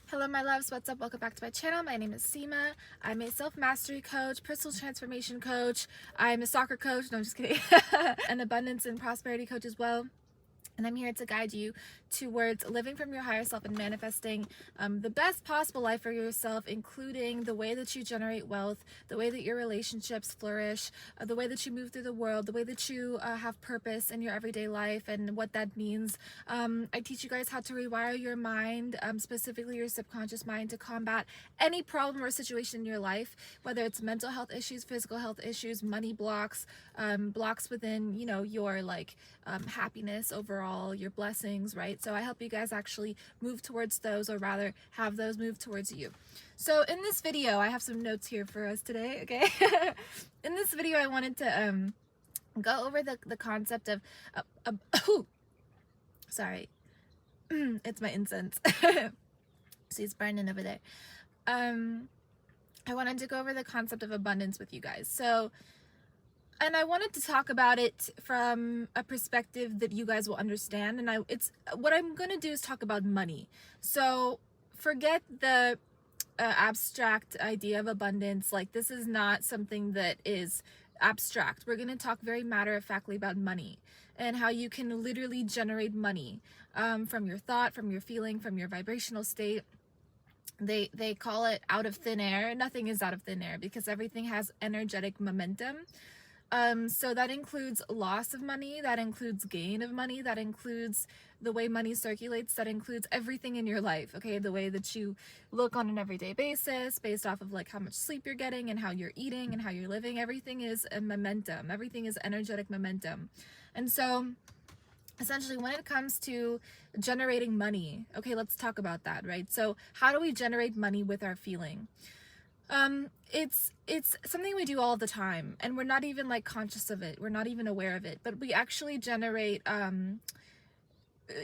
Hello my loves, what's up? Welcome back to my channel. My name is Seema. I'm a self-mastery coach, personal transformation coach. I'm a soccer coach, no I'm just kidding. An abundance and prosperity coach as well. And I'm here to guide you towards living from your higher self and manifesting the best possible life for yourself, including the way that you generate wealth, the way that your relationships flourish, the way that you move through the world, the way that you have purpose in your everyday life and what that means. I teach you guys how to rewire your mind, specifically your subconscious mind, to combat any problem or situation in your life, whether it's mental health issues, physical health issues, money blocks, blocks within, your happiness overall, your blessings, right? So I help you guys actually move towards those, or rather have those move towards you. So in this video, I have some notes here for us today, okay? In this video, I wanted to go over the concept of sorry, it's my incense. See, it's burning over there. I wanted to go over the concept of abundance with you guys. And I wanted to talk about it from a perspective that you guys will understand. And what I'm going to do is talk about money. So forget the abstract idea of abundance. Like, this is not something that is abstract. We're going to talk very matter-of-factly about money and how you can literally generate money from your thought, from your feeling, from your vibrational state. They call it out of thin air. Nothing is out of thin air because everything has energetic momentum. So that includes loss of money, that includes gain of money, that includes the way money circulates, that includes everything in your life, okay? The way that you look on an everyday basis, based off of like how much sleep you're getting and how you're eating and how you're living. Everything is a momentum. Everything is energetic momentum. And so essentially, when it comes to generating money, okay, let's talk about that, right? So how do we generate money with our feeling? It's something we do all the time, and we're not even like conscious of it. We're not even aware of it, but we actually generate,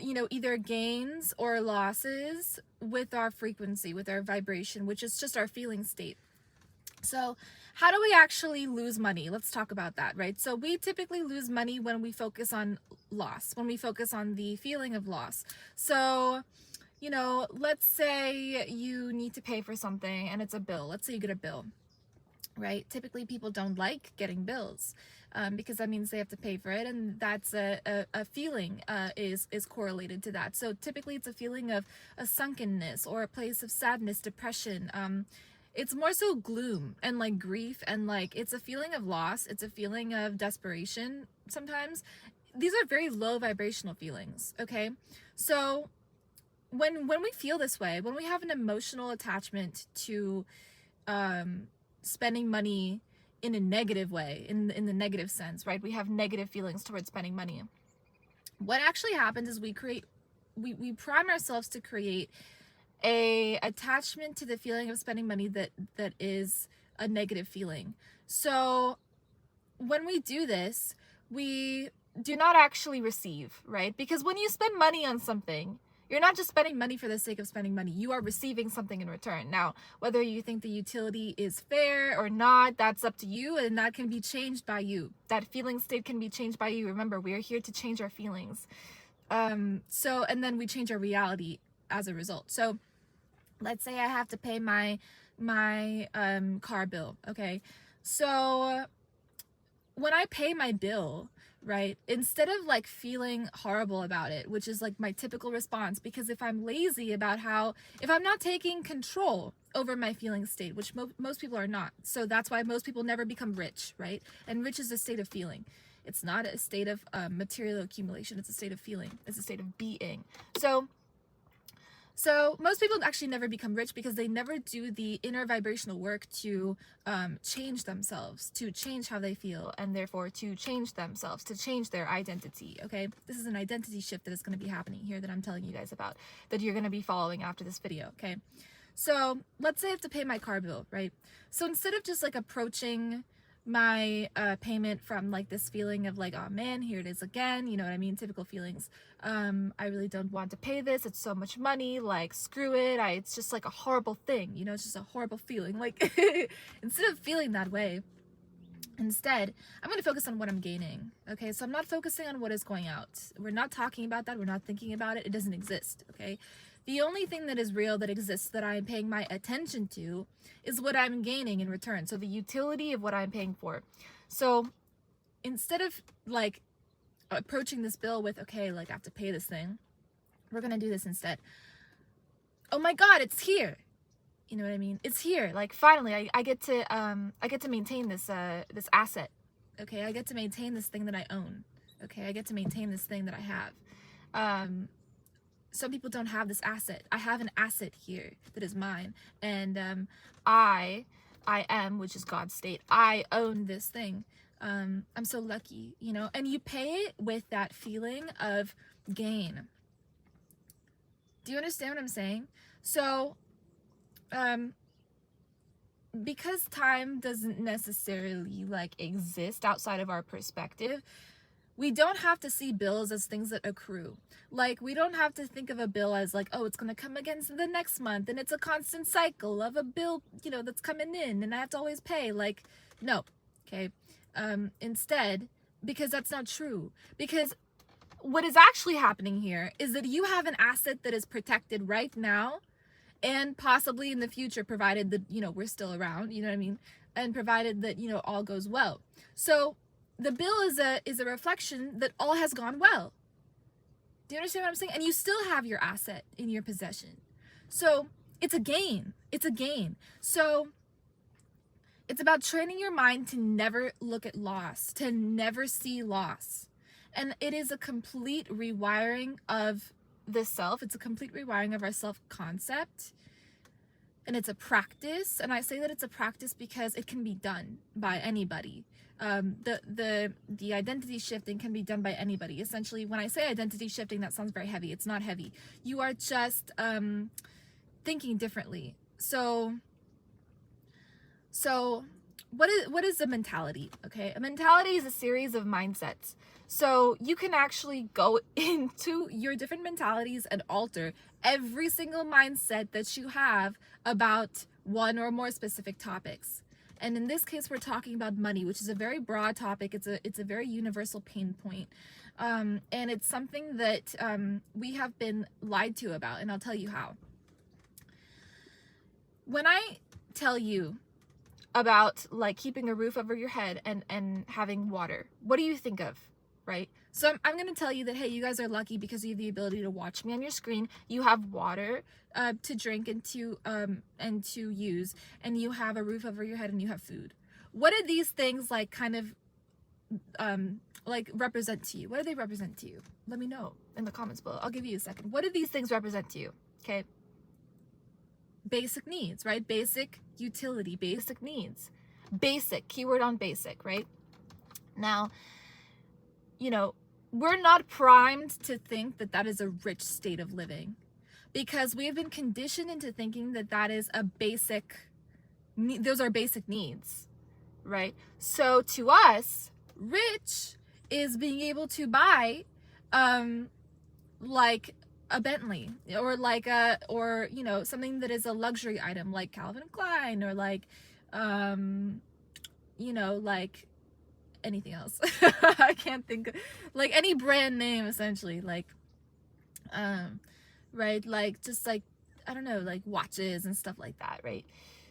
either gains or losses with our frequency, with our vibration, which is just our feeling state. So how do we actually lose money? Let's talk about that, right? So we typically lose money when we focus on loss, when we focus on the feeling of loss. So let's say you need to pay for something and it's a bill. Let's say you get a bill, right? Typically people don't like getting bills because that means they have to pay for it, and that's a feeling is correlated to that. So typically it's a feeling of a sunkenness or a place of sadness, depression. It's more so gloom and like grief, and like it's a feeling of loss. It's a feeling of desperation sometimes. These are very low vibrational feelings, okay? So when we feel this way, when we have an emotional attachment to spending money in a negative way, in the negative sense, right? We have negative feelings towards spending money. What actually happens is we prime ourselves to create a attachment to the feeling of spending money that is a negative feeling. So when we do this, we do not actually receive, right? Because when you spend money on something, you're not just spending money for the sake of spending money. You are receiving something in return. Now, whether you think the utility is fair or not, that's up to you, and that can be changed by you. That feeling state can be changed by you. Remember, we are here to change our feelings. And then we change our reality as a result. So let's say I have to pay my car bill, okay? So when I pay my bill, right, instead of like feeling horrible about it, which is like my typical response, because if I'm lazy about if I'm not taking control over my feeling state, which most people are not, so that's why most people never become rich, right? And rich is a state of feeling. It's not a state of material accumulation. It's a state of feeling. It's a state of being. So most people actually never become rich because they never do the inner vibrational work to change themselves, to change how they feel, and therefore to change themselves, to change their identity, okay? This is an identity shift that is going to be happening here that I'm telling you guys about, that you're going to be following after this video, okay? So let's say I have to pay my car bill, right? So instead of just like approaching my payment from like this feeling of like, oh man, here it is again, you know what I mean, typical feelings, I really don't want to pay this, it's so much money, like screw it, it's just like a horrible thing, it's just a horrible feeling, like instead of feeling that way, instead I'm going to focus on what I'm gaining, okay? So I'm not focusing on what is going out. We're not talking about that, we're not thinking about it, it doesn't exist, okay? The only thing that is real, that exists, that I am paying my attention to is what I'm gaining in return. So the utility of what I'm paying for. So instead of like approaching this bill with, okay, like I have to pay this thing, we're going to do this instead. Oh my God, it's here. You know what I mean? It's here. Like finally I get to maintain this asset. Okay, I get to maintain this thing that I own. Okay, I get to maintain this thing that I have. Some people don't have this asset. I have an asset here that is mine, and I am, which is God's state. I own this thing. I'm so lucky, you know. And you pay it with that feeling of gain. Do you understand what I'm saying? So, because time doesn't necessarily like exist outside of our perspective, we don't have to see bills as things that accrue. Like, we don't have to think of a bill as like, oh, it's going to come against the next month and it's a constant cycle of a bill, you know, that's coming in and I have to always pay. Like, no. Okay. Instead, because that's not true. Because what is actually happening here is that you have an asset that is protected right now and possibly in the future, provided that, you know, we're still around, you know what I mean? And provided that, you know, all goes well. So the bill is a reflection that all has gone well. Do you understand what I'm saying? And you still have your asset in your possession. So it's a gain. It's a gain. So it's about training your mind to never look at loss, to never see loss. And it is a complete rewiring of the self. It's a complete rewiring of our self-concept. And it's a practice. And I say that it's a practice because it can be done by anybody. The identity shifting can be done by anybody. Essentially, when I say identity shifting, that sounds very heavy. It's not heavy. You are just thinking differently. So what is a mentality? Okay, a mentality is a series of mindsets. So you can actually go into your different mentalities and alter every single mindset that you have about one or more specific topics. And in this case, we're talking about money, which is a very broad topic. It's a very universal pain point. And it's something that we have been lied to about, and I'll tell you how. When I tell you about like keeping a roof over your head and having water, what do you think of? Right? So I'm going to tell you that, hey, you guys are lucky because you have the ability to watch me on your screen. You have water to drink and to use, and you have a roof over your head and you have food. What do these things like kind of like represent to you? What do they represent to you? Let me know in the comments below. I'll give you a second. What do these things represent to you? Okay. Basic needs, right? Basic utility, basic needs. Basic, keyword on basic, right? Now, you know, we're not primed to think that that is a rich state of living because we have been conditioned into thinking that that is a basic, those are basic needs, right? So to us, rich is being able to buy, like a Bentley or like or, you know, something that is a luxury item like Calvin Klein or like, you know, like anything else. I can't think of, like any brand name essentially, like right, like just like, I don't know, like watches and stuff like that, right?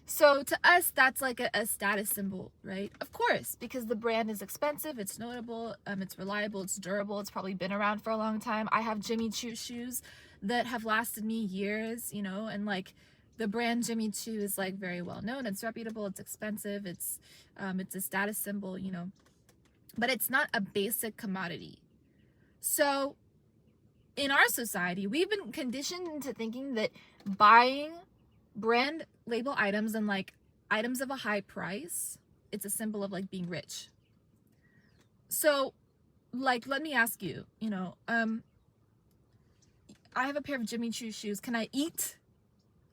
So to us, that's like a status symbol, right? Of course, because the brand is expensive, it's notable, it's reliable, it's durable, it's probably been around for a long time. I have Jimmy Choo shoes that have lasted me years, you know, and like the brand Jimmy Choo is like very well known, it's reputable, it's expensive, it's a status symbol, you know, but it's not a basic commodity. So in our society, we've been conditioned into thinking that buying brand label items and like items of a high price, it's a symbol of like being rich. So like, let me ask you, you know, I have a pair of Jimmy Choo shoes. Can I eat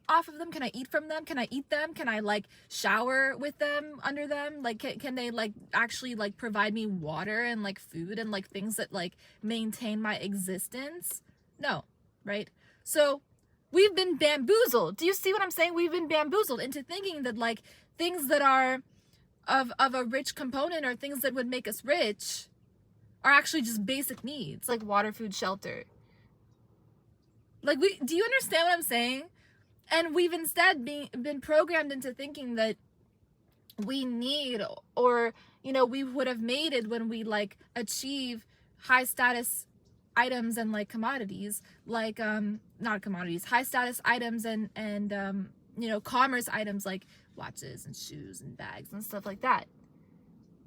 off of them? Can I eat from them? Can I eat them? Can I like shower with them, under them? Like can they like actually like provide me water and like food and like things that like maintain my existence? No, right? So we've been bamboozled. Do you see what I'm saying? We've been bamboozled into thinking that like things that are of a rich component or things that would make us rich are actually just basic needs like water, food, shelter. Like, do you understand what I'm saying? And we've instead been programmed into thinking that we need, or, you know, we would have made it when we like achieve high status items and like commodities, like not commodities, high status items and you know, commerce items like watches and shoes and bags and stuff like that.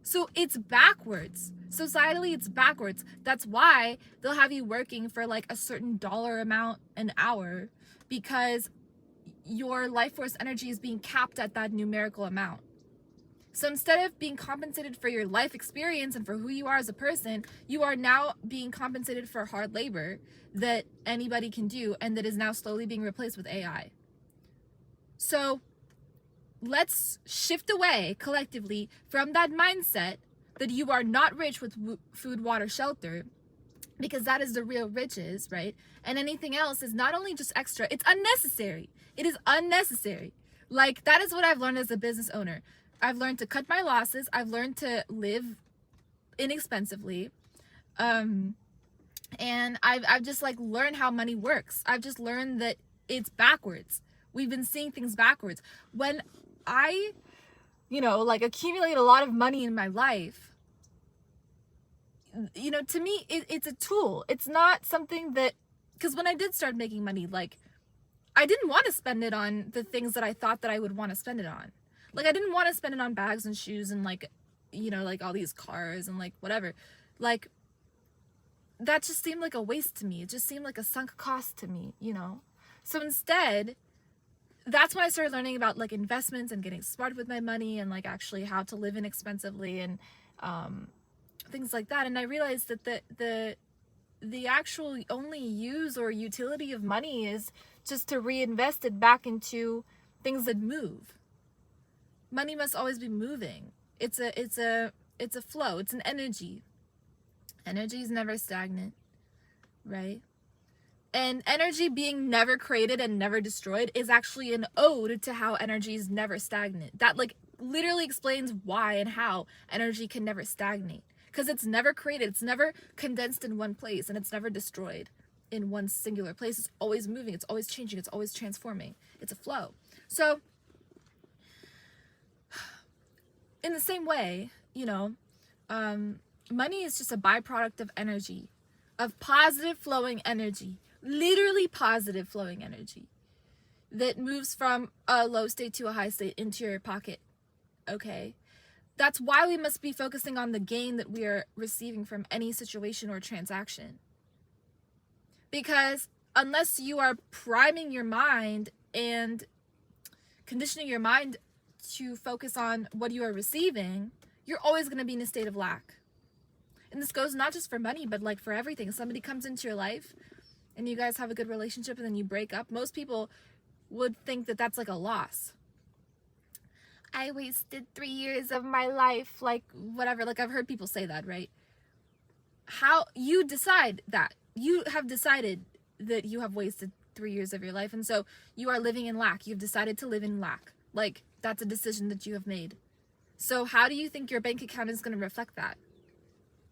So it's backwards. Societally, it's backwards. That's why they'll have you working for like a certain dollar amount an hour, because your life force energy is being capped at that numerical amount. So instead of being compensated for your life experience and for who you are as a person, you are now being compensated for hard labor that anybody can do, and that is now slowly being replaced with AI. So let's shift away collectively from that mindset that you are not rich with food, water, shelter, because that is the real riches, right? And anything else is not only just extra, it's unnecessary. It is unnecessary. Like, that is what I've learned as a business owner. I've learned to cut my losses. I've learned to live inexpensively. And I've just like learned how money works. I've just learned that it's backwards. We've been seeing things backwards. When I, you know, like accumulate a lot of money in my life, you know, to me, it's a tool. It's not something that, because when I did start making money, like, I didn't want to spend it on the things that I thought that I would want to spend it on. Like, I didn't want to spend it on bags and shoes and like, you know, like all these cars and like whatever. Like, that just seemed like a waste to me. It just seemed like a sunk cost to me, you know? So instead, that's when I started learning about like investments and getting smart with my money and like actually how to live inexpensively and things like that. And I realized that the actual only use or utility of money is just to reinvest it back into things that move. Money must always be moving. It's a flow. It's an energy. Energy is never stagnant, right? And energy being never created and never destroyed is actually an ode to how energy is never stagnant. That like literally explains why and how energy can never stagnate. Because it's never created, it's never condensed in one place, and it's never destroyed in one singular place. It's always moving, it's always changing, it's always transforming. It's a flow. So in the same way, you know, money is just a byproduct of energy, of positive flowing energy, literally positive flowing energy that moves from a low state to a high state into your pocket. Okay? That's why we must be focusing on the gain that we are receiving from any situation or transaction. Because unless you are priming your mind and conditioning your mind to focus on what you are receiving, you're always going to be in a state of lack. And this goes not just for money, but like for everything. If somebody comes into your life and you guys have a good relationship and then you break up, most people would think that that's like a loss. I wasted 3 years of my life, like whatever. Like, I've heard people say that, right? How you decide that. You have decided that you have wasted 3 years of your life, and so you are living in lack. You've decided to live in lack. Like, that's a decision that you have made. So how do you think your bank account is going to reflect that?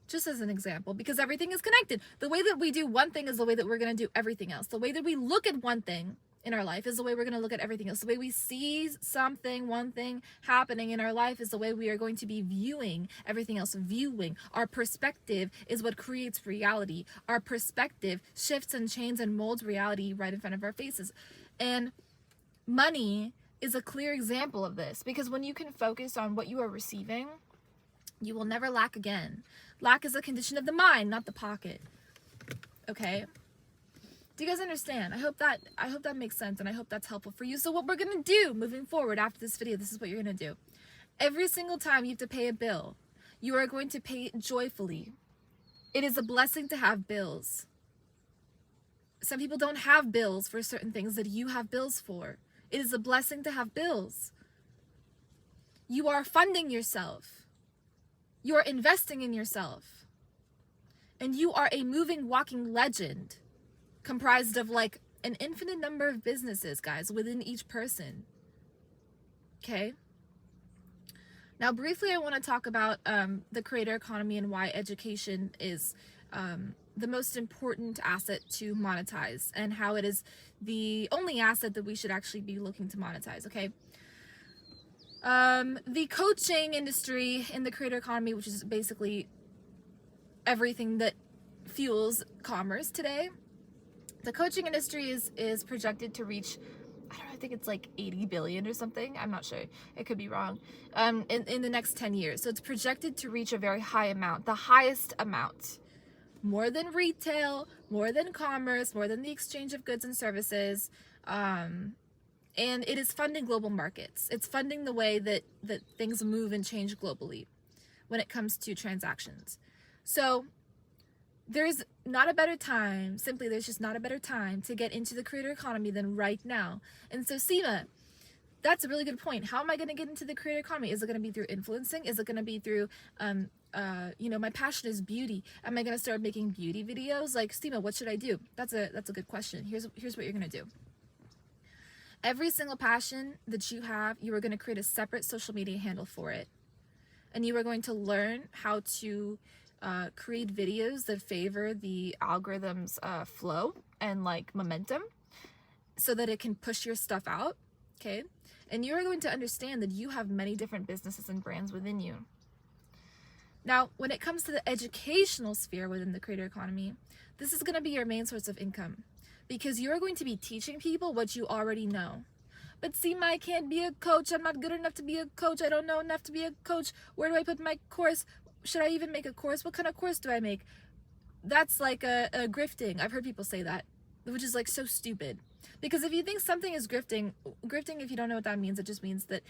Just as an example, because everything is connected. The way that we do one thing is the way that we're going to do everything else. The way that we look at one thing in our life is the way we're going to look at everything else. The way we see something, one thing happening in our life is the way we are going to be viewing everything else. Viewing. Our perspective is what creates reality. Our perspective shifts and changes and molds reality right in front of our faces. And money is a clear example of this, because when you can focus on what you are receiving, you will never lack again. Lack is a condition of the mind, not the pocket. Okay? Do you guys understand? I hope that makes sense, and I hope that's helpful for you. So what we're going to do moving forward after this video, this is what you're going to do. Every single time you have to pay a bill, you are going to pay it joyfully. It is a blessing to have bills. Some people don't have bills for certain things that you have bills for. It is a blessing to have bills. You are funding yourself. You are investing in yourself. And you are a moving, walking legend, comprised of like an infinite number of businesses, guys, within each person. Okay? Now, briefly, I want to talk about the creator economy and why education is the most important asset to monetize, and how it is the only asset that we should actually be looking to monetize. Okay. The coaching industry in the creator economy, which is basically everything that fuels commerce today, the coaching industry is projected to reach, I don't know, I think it's like 80 billion or something. I'm not sure. It could be wrong. In the next 10 years. So it's projected to reach a very high amount, the highest amount. More than retail, more than commerce, more than the exchange of goods and services. And it is funding global markets. It's funding the way that things move and change globally when it comes to transactions. So there's not a better time, simply there's just not a better time to get into the creator economy than right now. And so Seema, that's a really good point. How am I going to get into the creator economy? Is it going to be through influencing? Is it going to be through, my passion is beauty. Am I going to start making beauty videos? Like, Seema, what should I do? That's a good question. Here's what you're going to do. Every single passion that you have, you are going to create a separate social media handle for it. And you are going to learn how to create videos that favor the algorithm's flow and like momentum so that it can push your stuff out. Okay. And you are going to understand that you have many different businesses and brands within you. Now, when it comes to the educational sphere within the creator economy, this is going to be your main source of income, because you're going to be teaching people what you already know. But Seema, I can't be a coach. I'm not good enough to be a coach. I don't know enough to be a coach. Where do I put my course? Should I even make a course? What kind of course do I make? That's like a grifting. I've heard people say that, which is like so stupid. Because if you think something is grifting, if you don't know what that means, it just means that,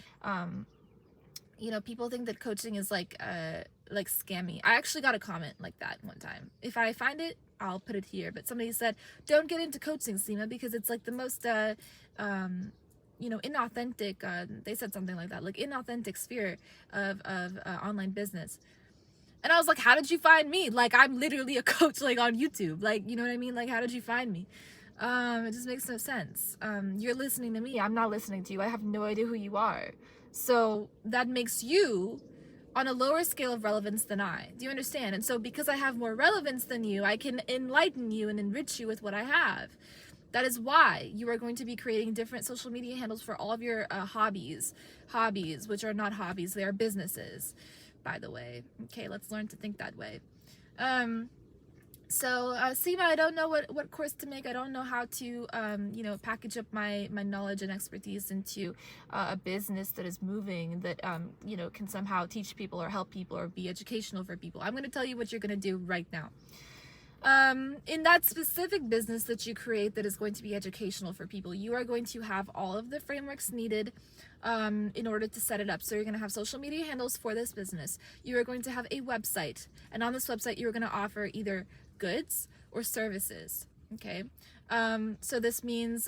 people think that coaching is like scammy. I actually got a comment like that one time. If I find it, I'll put it here. But somebody said, don't get into coaching, Seema, because it's like the most, inauthentic, they said something like that, like inauthentic sphere of online business. And I was like, how did you find me? Like, I'm literally a coach, like, on YouTube. Like, you know what I mean? Like, how did you find me? It just makes no sense. You're listening to me. I'm not listening to you. I have no idea who you are. So that makes you on a lower scale of relevance than I. Do you understand? And so because I have more relevance than you, I can enlighten you and enrich you with what I have. That is why you are going to be creating different social media handles for all of your hobbies, which are not hobbies. They are businesses, by the way. Okay, let's learn to think that way. Seema, I don't know what course to make. I don't know how to, package up my knowledge and expertise into a business that is moving, that, can somehow teach people or help people or be educational for people. I'm going to tell you what you're going to do right now. In that specific business that you create that is going to be educational for people, you are going to have all of the frameworks needed in order to set it up. So you're going to have social media handles for this business. You are going to have a website, and on this website you're going to offer either goods or services. Okay, so this means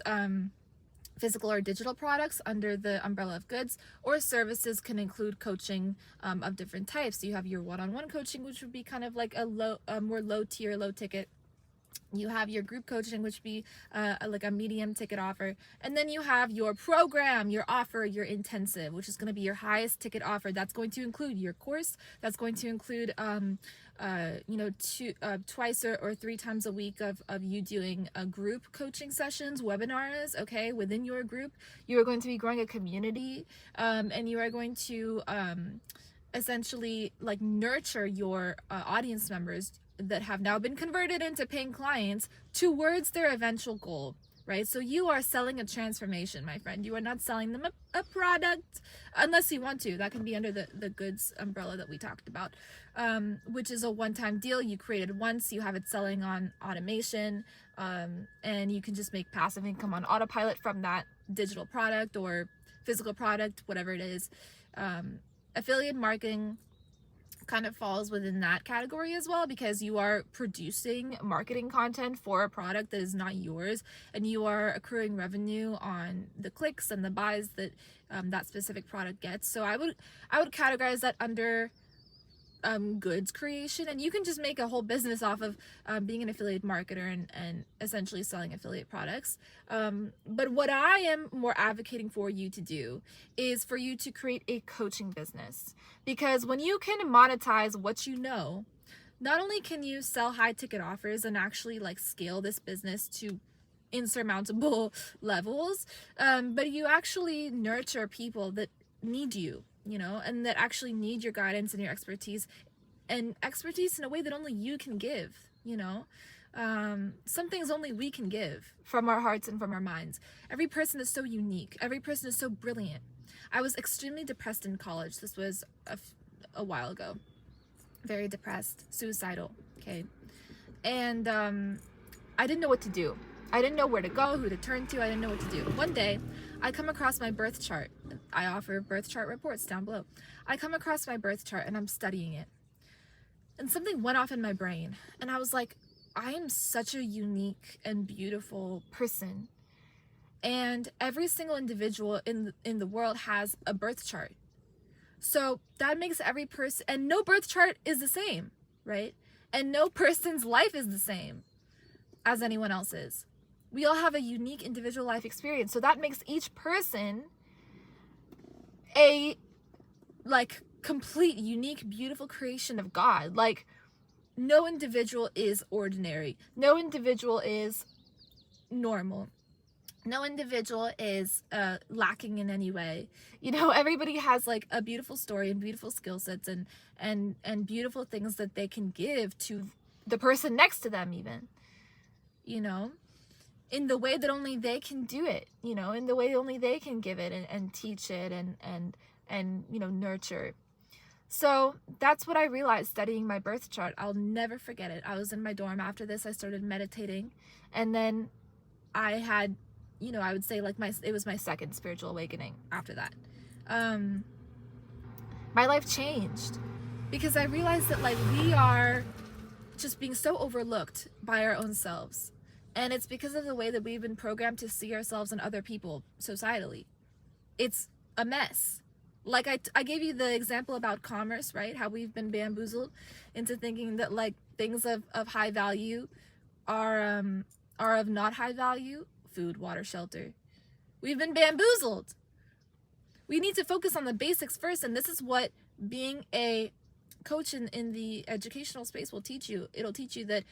physical or digital products under the umbrella of goods, or services can include coaching of different types. So you have your one-on-one coaching, which would be kind of like a more low tier, low ticket. You have your group coaching, which would be like a medium ticket offer. And then you have your program, your offer, your intensive, which is going to be your highest ticket offer. That's going to include your course. That's going to include, twice or 3 times a week of you doing group coaching sessions, webinars, okay, within your group. You are going to be growing a community, and you are going to essentially like nurture your audience members that have now been converted into paying clients towards their eventual goal, right? So you are selling a transformation, my friend. You are not selling them a product, unless you want to. That can be under the goods umbrella that we talked about, which is a one-time deal. You created once, you have it selling on automation, and you can just make passive income on autopilot from that digital product or physical product, whatever it is. Affiliate marketing kind of falls within that category as well, because you are producing marketing content for a product that is not yours, and you are accruing revenue on the clicks and the buys that that specific product gets. So I would categorize that under goods creation, and you can just make a whole business off of being an affiliate marketer and essentially selling affiliate products. But what I am more advocating for you to do is for you to create a coaching business, because when you can monetize what you know, not only can you sell high ticket offers and actually like scale this business to insurmountable levels, but you actually nurture people that need you, you know, and that actually need your guidance and your expertise, and expertise in a way that only you can give, you know. Some things only we can give from our hearts and from our minds. Every person is so unique. Every person is so brilliant. I was extremely depressed in college. This was a while ago. Very depressed, suicidal, okay? And I didn't know what to do. I didn't know where to go, who to turn to. I didn't know what to do. One day, I come across my birth chart. I offer birth chart reports down below. I come across my birth chart and I'm studying it. And something went off in my brain. And I was like, I am such a unique and beautiful person. And every single individual in the world has a birth chart. So that makes every person, and no birth chart is the same, right? And no person's life is the same as anyone else's. We all have a unique individual life experience. So that makes each person a like complete, unique, beautiful creation of God. Like no individual is ordinary. No individual is normal. No individual is lacking in any way. You know, everybody has like a beautiful story and beautiful skill sets and beautiful things that they can give to the person next to them, even, you know, in the way that only they can do it, you know, in the way only they can give it and teach it and you know, nurture. So that's what I realized studying my birth chart. I'll never forget it. I was in my dorm after this. I started meditating, and then I had, you know, I would say like it was my second spiritual awakening after that. My life changed because I realized that like we are just being so overlooked by our own selves. And it's because of the way that we've been programmed to see ourselves and other people societally. It's a mess. Like I gave you the example about commerce, right? How we've been bamboozled into thinking that like things of high value are of not high value. Food, water, shelter. We've been bamboozled. We need to focus on the basics first, and this is what being a coach in the educational space will teach you. It'll teach you that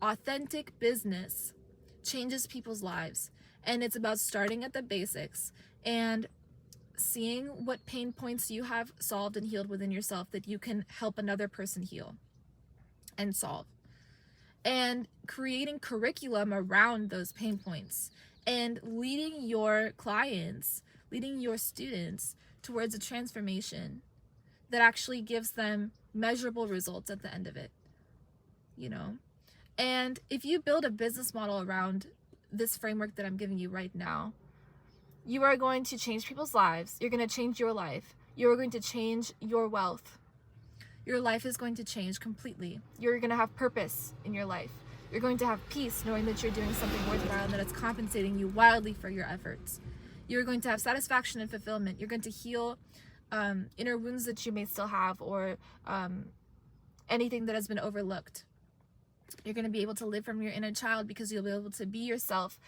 authentic business changes people's lives, and it's about starting at the basics and seeing what pain points you have solved and healed within yourself that you can help another person heal and solve, and creating curriculum around those pain points and leading your clients, leading your students towards a transformation that actually gives them measurable results at the end of it, you know? And if you build a business model around this framework that I'm giving you right now, you are going to change people's lives. You're going to change your life. You're going to change your wealth. Your life is going to change completely. You're going to have purpose in your life. You're going to have peace knowing that you're doing something worthwhile and that it's compensating you wildly for your efforts. You're going to have satisfaction and fulfillment. You're going to heal inner wounds that you may still have, or anything that has been overlooked. You're going to be able to live from your inner child because you'll be able to be yourself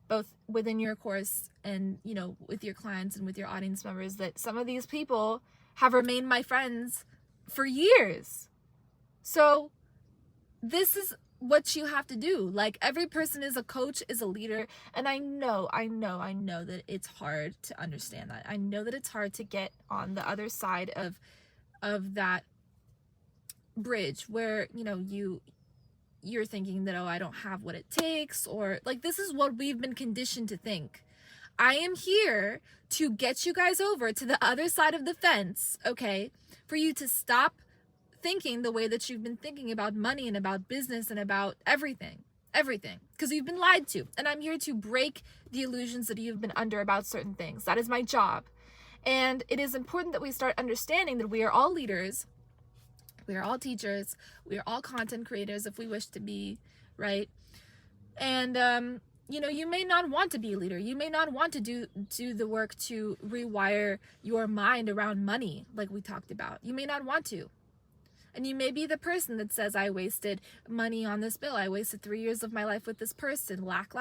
both within your course and, you know, with your clients and with your audience members. That some of these people have remained my friends for years. So this is what you have to do. Like, every person is a coach, is a leader. And I know that it's hard to understand that. I know that it's hard to get on the other side of that bridge where, you know, you're thinking that, oh, I don't have what it takes, or like, this is what we've been conditioned to think. I am here to get you guys over to the other side of the fence, okay? For you to stop thinking the way that you've been thinking about money and about business and about everything, because you've been lied to. And I'm here to break the illusions that you've been under about certain things. That is my job. And it is important that we start understanding that we are all leaders. We are all teachers. We are all content creators if we wish to be, right? And, you know, you may not want to be a leader. You may not want to do the work to rewire your mind around money, like we talked about. You may not want to. And you may be the person that says, I wasted money on this bill. I wasted 3 years of my life with this person. Lack.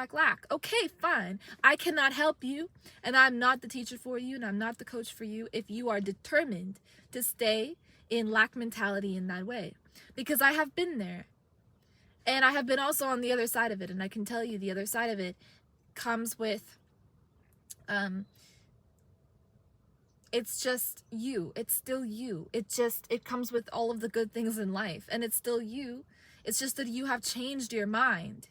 Okay, fine. I cannot help you. And I'm not the teacher for you. And I'm not the coach for you if you are determined to stay in lack mentality in that way. because I have been there. And I have been also on the other side of it, and I can tell you the other side of it comes with, it's just you. It's still you. It comes with all of the good things in life, and it's still you. It's just that you have changed your mind.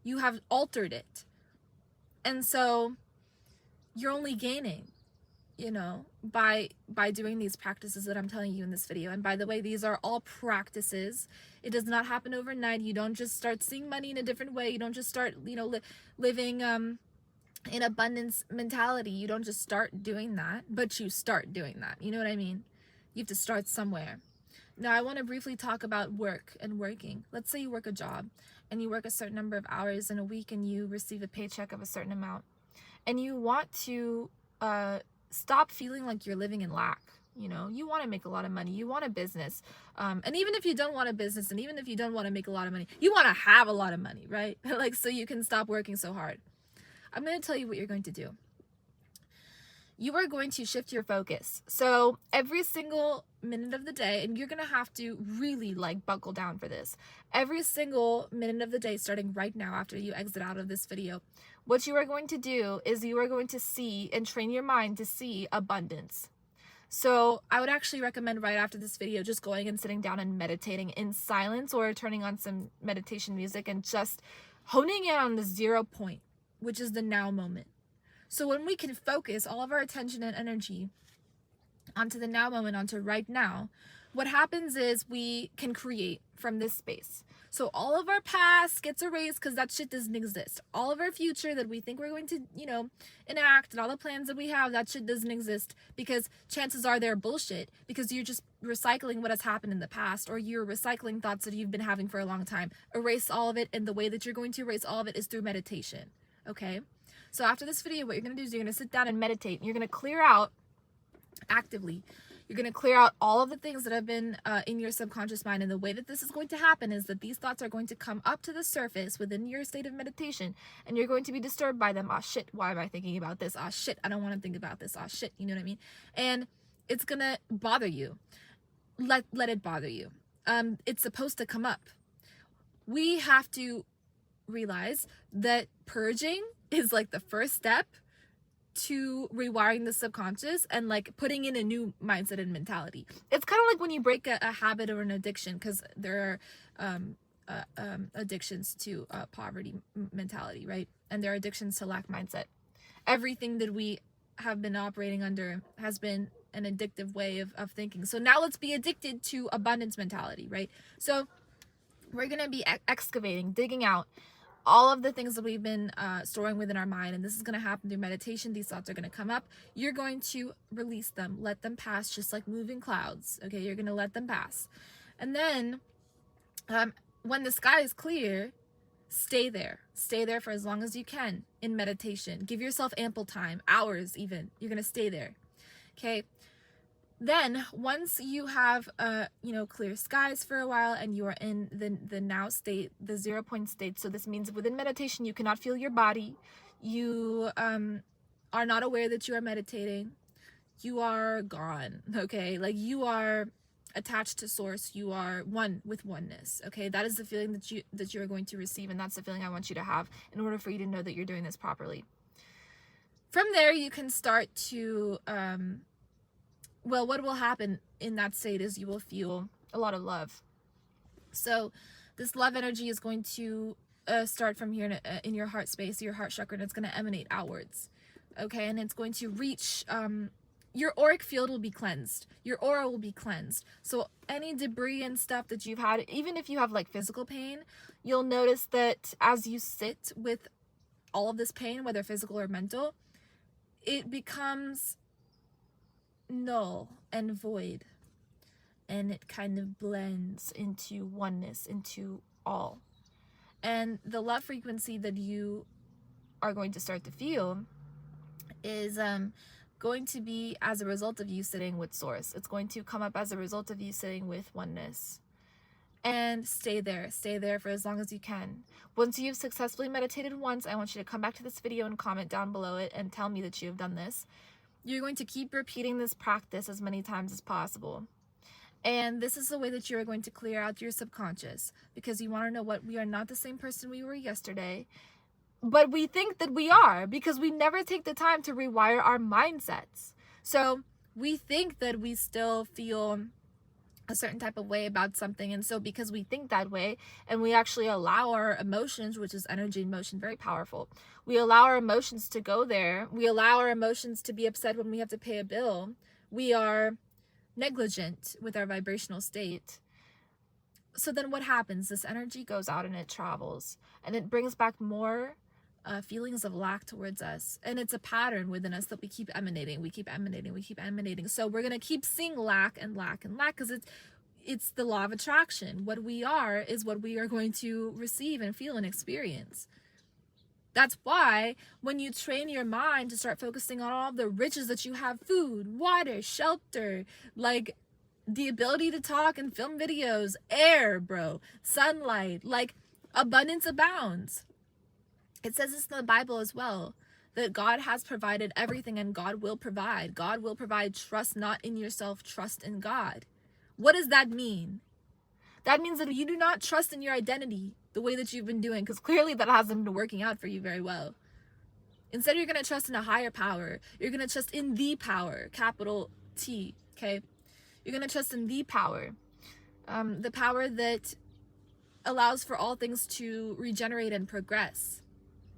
You have altered it. And so you're only gaining, by doing these practices that I'm telling you in this video. And by the way, these are all practices. It does not happen overnight. You don't just start seeing money in a different way. You don't just start, living in abundance mentality. You don't just start doing that, but you start doing that. You know what I mean? You have to start somewhere. Now, I want to briefly talk about work and working. Let's say you work a job and you work a certain number of hours in a week and you receive a paycheck of a certain amount. And you want to stop feeling like you're living in lack. You want to make a lot of money. You want a business. And even if you don't want a business, and even if you don't want to make a lot of money, you want to have a lot of money, right? Like, so you can stop working so hard. I'm going to tell you what you're going to do. You are going to shift your focus. So every single minute of the day, and you're going to have to really buckle down for this. Every single minute of the day, starting right now after you exit out of this video, what you are going to do is you are going to see and train your mind to see abundance. So I would actually recommend right after this video just going and sitting down and meditating in silence, or turning on some meditation music and just honing in on the 0 point, which is the now moment. So when we can focus all of our attention and energy onto the now moment, onto right now, what happens is we can create from this space. So all of our past gets erased because that shit doesn't exist. All of our future that we think we're going to, enact, and all the plans that we have, that shit doesn't exist, because chances are they're bullshit, because you're just recycling what has happened in the past, or you're recycling thoughts that you've been having for a long time. Erase all of it, and the way that you're going to erase all of it is through meditation. Okay? So after this video, what you're going to do is you're going to sit down and meditate, and you're going to clear out actively. You're going to clear out all of the things that have been in your subconscious mind. And the way that this is going to happen is that these thoughts are going to come up to the surface within your state of meditation, and you're going to be disturbed by them. Oh shit, why am I thinking about this? Oh shit, I don't want to think about this. Oh shit, you know what I mean? And it's going to bother you. Let it bother you. It's supposed to come up. We have to realize that purging is the first step to rewiring the subconscious and putting in a new mindset and mentality. It's kind of like when you break a habit or an addiction, because there are addictions to poverty mentality, right? And there are addictions to lack mindset. Everything that we have been operating under has been an addictive way of thinking. So now let's be addicted to abundance mentality, right? So we're going to be excavating, digging out all of the things that we've been storing within our mind, and this is going to happen through meditation. These thoughts are going to come up. You're going to release them, let them pass, just like moving clouds. Okay, you're going to let them pass. And then when the sky is clear, stay there for as long as you can in meditation. Give yourself ample time, hours even. You're going to stay there. Okay. Then once you have clear skies for a while, and you are in the now state, the 0 point state. So this means within meditation you cannot feel your body. You are not aware that you are meditating. You are gone. Okay, you are attached to source. You are one with oneness. Okay, that is the feeling that you are going to receive, and that's the feeling I want you to have in order for you to know that you're doing this properly. From there, you can start to what will happen in that state is you will feel a lot of love. So this love energy is going to start from here in your heart space, your heart chakra, and it's going to emanate outwards. Okay, and it's going to reach, your auric field will be cleansed. Your aura will be cleansed. So any debris and stuff that you've had, even if you have physical pain, you'll notice that as you sit with all of this pain, whether physical or mental, it becomes null and void, and it kind of blends into oneness, into all. And the love frequency that you are going to start to feel is going to be as a result of you sitting with source. It's going to come up as a result of you sitting with oneness. And stay there for as long as you can. Once you've successfully meditated once, I want you to come back to this video and comment down below it and tell me that you have done this. You're going to keep repeating this practice as many times as possible. And this is the way that you are going to clear out your subconscious, because you want to know what? We are not the same person we were yesterday, but we think that we are, because we never take the time to rewire our mindsets. So we think that we still feel a certain type of way about something, and so because we think that way, and we actually allow our emotions, which is energy and motion, very powerful, we allow our emotions to go there, we allow our emotions to be upset when we have to pay a bill, we are negligent with our vibrational state. So then what happens? This energy goes out and it travels, and it brings back more feelings of lack towards us. And it's a pattern within us that we keep emanating. So we're going to keep seeing lack and lack and lack, because it's the law of attraction. What we are is what we are going to receive and feel and experience. That's why when you train your mind to start focusing on all the riches that you have, food, water, shelter, like the ability to talk and film videos, air, bro, sunlight, like abundance abounds. It says this in the Bible as well, that God has provided everything and God will provide. God will provide. Trust not in yourself, trust in God. What does that mean? That means that you do not trust in your identity the way that you've been doing, because clearly that hasn't been working out for you very well. Instead, you're going to trust in a higher power. You're going to trust in the power, capital T, okay? You're going to trust in the power that allows for all things to regenerate and progress.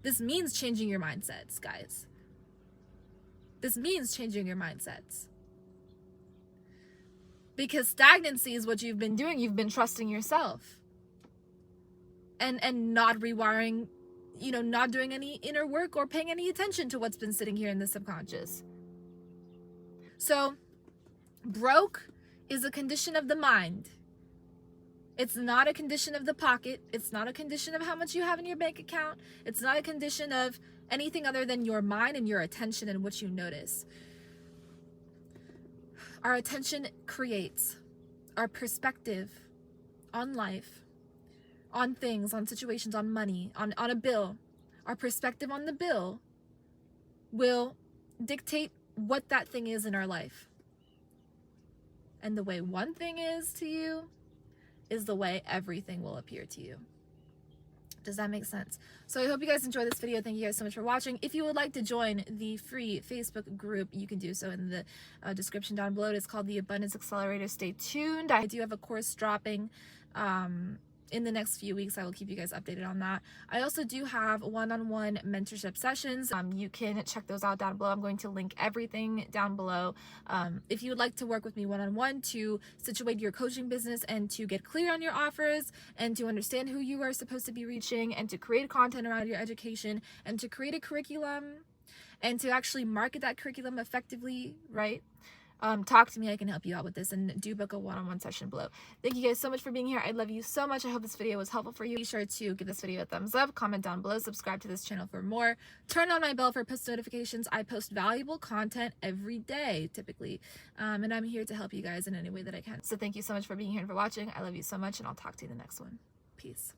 This means changing your mindsets, guys. This means changing your mindsets. Because stagnancy is what you've been doing. You've been trusting yourself. And not rewiring, not doing any inner work or paying any attention to what's been sitting here in the subconscious. So, broke is a condition of the mind. It's not a condition of the pocket. It's not a condition of how much you have in your bank account. It's not a condition of anything other than your mind and your attention and what you notice. Our attention creates our perspective on life, on things, on situations, on money, on a bill. Our perspective on the bill will dictate what that thing is in our life. And the way one thing is to you is the way everything will appear to you. Does that make sense? So I hope you guys enjoyed this video. Thank you guys so much for watching. If you would like to join the free Facebook group, you can do so in the description down below. It's called the Abundance Accelerator. Stay tuned. I do have a course dropping in the next few weeks. I will keep you guys updated on that. I also do have one-on-one mentorship sessions. You can check those out down below. I'm going to link everything down below. If you would like to work with me one-on-one to situate your coaching business and to get clear on your offers and to understand who you are supposed to be reaching and to create content around your education and to create a curriculum and to actually market that curriculum effectively, right? Talk to me. I can help you out with this, and do book a one-on-one session below. Thank you guys so much for being here. I love you so much. I hope this video was helpful for you. Be sure to give this video a thumbs up, comment down below, subscribe to this channel for more, turn on my bell for post notifications. I post valuable content every day, typically, and I'm here to help you guys in any way that I can. So thank you so much for being here and for watching. I love you so much, and I'll talk to you in the next one. Peace.